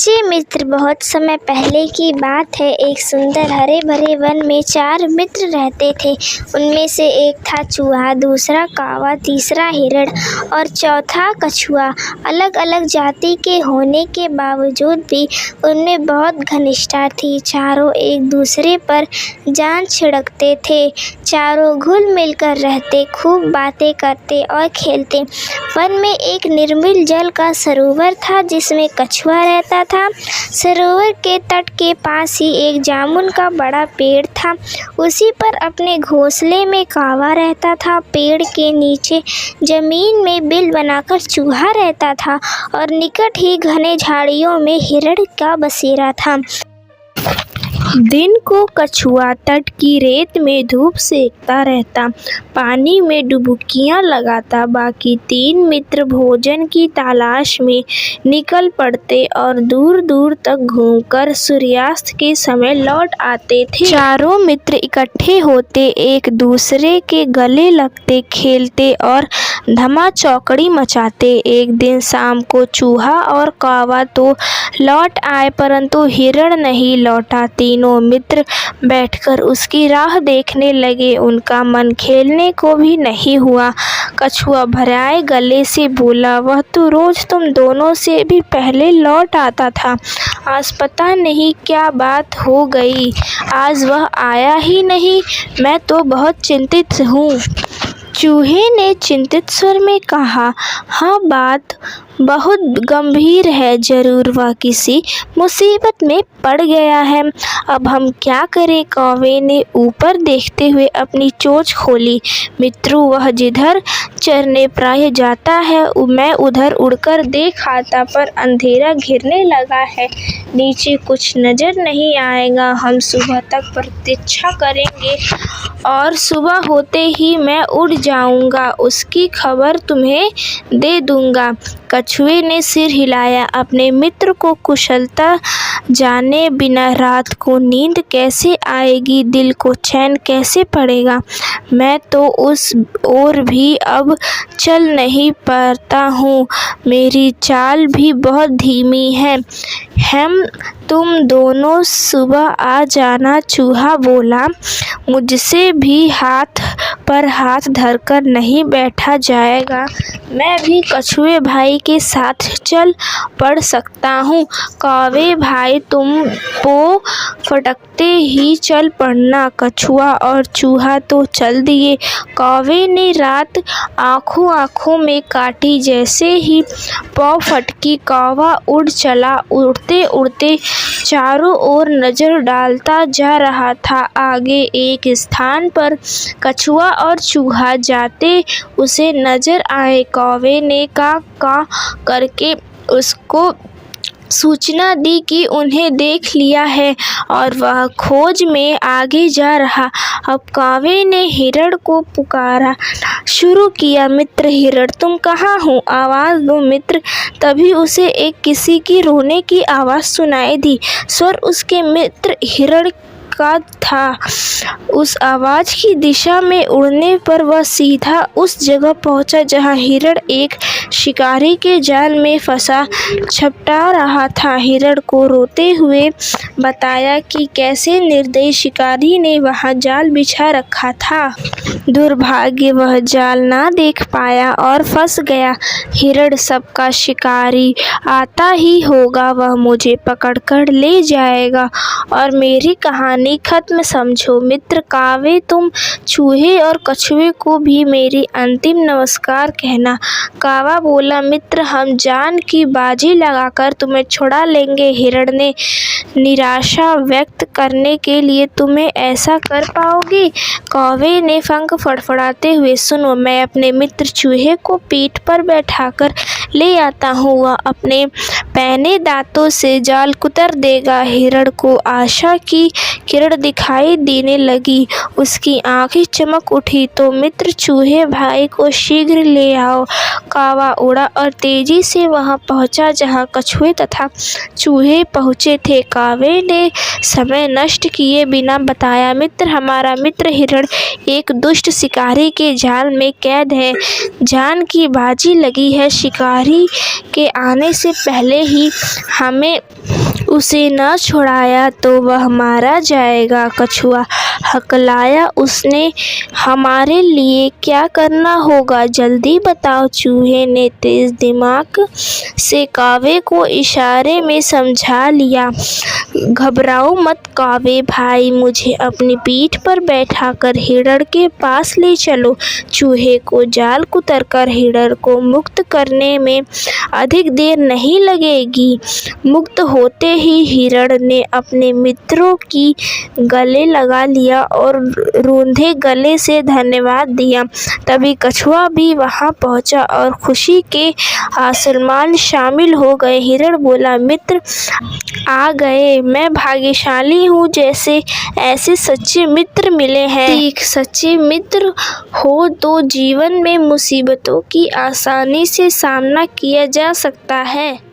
बच्चे मित्र। बहुत समय पहले की बात है। एक सुंदर हरे भरे वन में 4 मित्र रहते थे। उनमें से एक था चूहा, दूसरा कौवा, तीसरा हिरण और चौथा कछुआ। अलग अलग जाति के होने के बावजूद भी उनमें बहुत घनिष्ठता थी। चारों एक दूसरे पर जान छिड़कते थे। चारों घुल मिल कर रहते, खूब बातें करते और खेलते। वन में एक निर्मल जल का सरोवर था जिसमें कछुआ रहता था। सरोवर के तट के पास ही एक जामुन का बड़ा पेड़ था। उसी पर अपने घोंसले में कौवा रहता था। पेड़ के नीचे जमीन में बिल बनाकर चूहा रहता था और निकट ही घने झाड़ियों में हिरण का बसेरा था। दिन को कछुआ तट की रेत में धूप सेकता रहता, पानी में डुबकियां लगाता। बाकी 3 मित्र भोजन की तलाश में निकल पड़ते और दूर दूर तक घूमकर सूर्यास्त के समय लौट आते थे। चारों मित्र इकट्ठे होते, एक दूसरे के गले लगते, खेलते और धमा चौकड़ी मचाते। एक दिन शाम को चूहा और कौवा तो लौट आए परंतु हिरण नहीं लौटा। तीनों मित्र बैठकर उसकी राह देखने लगे। उनका मन खेलने को भी नहीं हुआ। कछुआ भराए गले से बोला, वह तो रोज तुम दोनों से भी पहले लौट आता था। आज पता नहीं क्या बात हो गई, आज वह आया ही नहीं। मैं तो बहुत चिंतित हूँ। चूहे ने चिंतित स्वर में कहा, हाँ, बात बहुत गंभीर है। जरूर वह किसी मुसीबत में पड़ गया है। अब हम क्या करें? कौवे ने ऊपर देखते हुए अपनी चोंच खोली। मित्रों, वह जिधर चरने प्रायः जाता है मैं उधर उड़कर देख आता, पर अंधेरा घिरने लगा है, नीचे कुछ नजर नहीं आएगा। हम सुबह तक प्रतीक्षा करेंगे और सुबह होते ही मैं उड़ जाऊंगा, उसकी खबर तुम्हें दे दूंगा। कछुए ने सिर हिलाया। अपने मित्र को कुशलता जाने बिना रात को नींद कैसे आएगी, दिल को चैन कैसे पड़ेगा। मैं तो उस ओर भी अब चल नहीं पाता हूँ, मेरी चाल भी बहुत धीमी है। हम तुम दोनों सुबह आ जाना। चूहा बोला, मुझसे भी हाथ पर हाथ धरकर नहीं बैठा जाएगा, मैं भी कछुए भाई के साथ चल पड़ सकता हूँ। कौवे भाई, तुम पो फटकते ही चल पड़ना। कछुआ और चूहा तो चल दिए। कौवे ने रात आँखों आँखों में काटी। जैसे ही पौ फटकी कौवा उड़ चला। उड़ते उड़ते चारों ओर नजर डालता जा रहा था। आगे एक स्थान पर कछुआ और चूहा जाते उसे नजर आए। कौवे ने का करके उसको सूचना दी कि उन्हें देख लिया है और वह खोज में आगे जा रहा। अब कौवे ने हिरण को पुकारा शुरू किया, मित्र हिरण, तुम कहाँ हो? आवाज़ दो मित्र। तभी उसे एक किसी की रोने की आवाज़ सुनाई दी। स्वर उसके मित्र हिरण का था। उस आवाज़ की दिशा में उड़ने पर वह सीधा उस जगह पहुंचा जहां हिरण एक शिकारी के जाल में फंसा छपटा रहा था। हिरण को रोते हुए बताया कि कैसे निर्दयी शिकारी ने वहां जाल बिछा रखा था। दुर्भाग्य, वह जाल ना देख पाया और फंस गया। हिरण सबका शिकारी आता ही होगा, वह मुझे पकड़कर ले जाएगा और मेरी कहानी खत्म समझो। मित्र कौवे, तुम चूहे और कछुए को भी मेरी अंतिम नमस्कार कहना। कौवा बोला, मित्र, हम जान की बाजी लगाकर तुम्हें छुड़ा लेंगे। हिरण ने निराशा व्यक्त करने के लिए, तुम्हें ऐसा कर पाओगे? कौवे ने पंख फड़फड़ाते हुए, सुनो, मैं अपने मित्र चूहे को पीठ पर बैठाकर ले आता हूँ, वह अपने पैने दांतों से जाल कुतर देगा। हिरण को आशा की किरण दिखाई दिखाई देने लगी। उसकी आंखें चमक उठी तो मित्र चूहे भाई को शीघ्र ले आओ। कौवा उड़ा और तेजी से वहां पहुंचा जहां कछुए तथा चूहे पहुंचे थे। कौवे ने समय नष्ट किए बिना बताया, मित्र, हमारा मित्र हिरण एक दुष्ट शिकारी के जाल में कैद है। जान की बाजी लगी है। शिकारी के आने से पहले ही हमें उसे न छुड़ाया तो वह मारा जाएगा। कछुआ हकलाया, उसने हमारे लिए क्या करना होगा, जल्दी बताओ। चूहे ने तेज दिमाग से कौवे को इशारे में समझा लिया। घबराओ मत कौवे भाई, मुझे अपनी पीठ पर बैठाकर हिरण के पास ले चलो। चूहे को जाल कुतरकर हिरण को मुक्त करने में अधिक देर नहीं लगेगी। मुक्त होते ही हिरण ने अपने मित्रों की गले लगा लिया और रूंधे गले से धन्यवाद दिया। तभी कछुआ भी वहां पहुंचा और खुशी के आसमान शामिल हो गए। हिरण बोला, मित्र आ गए, मैं भाग्यशाली हूँ जैसे ऐसे सच्चे मित्र मिले हैं। ठीक, सच्चे मित्र हो तो जीवन में मुसीबतों की आसानी से सामना किया जा सकता है।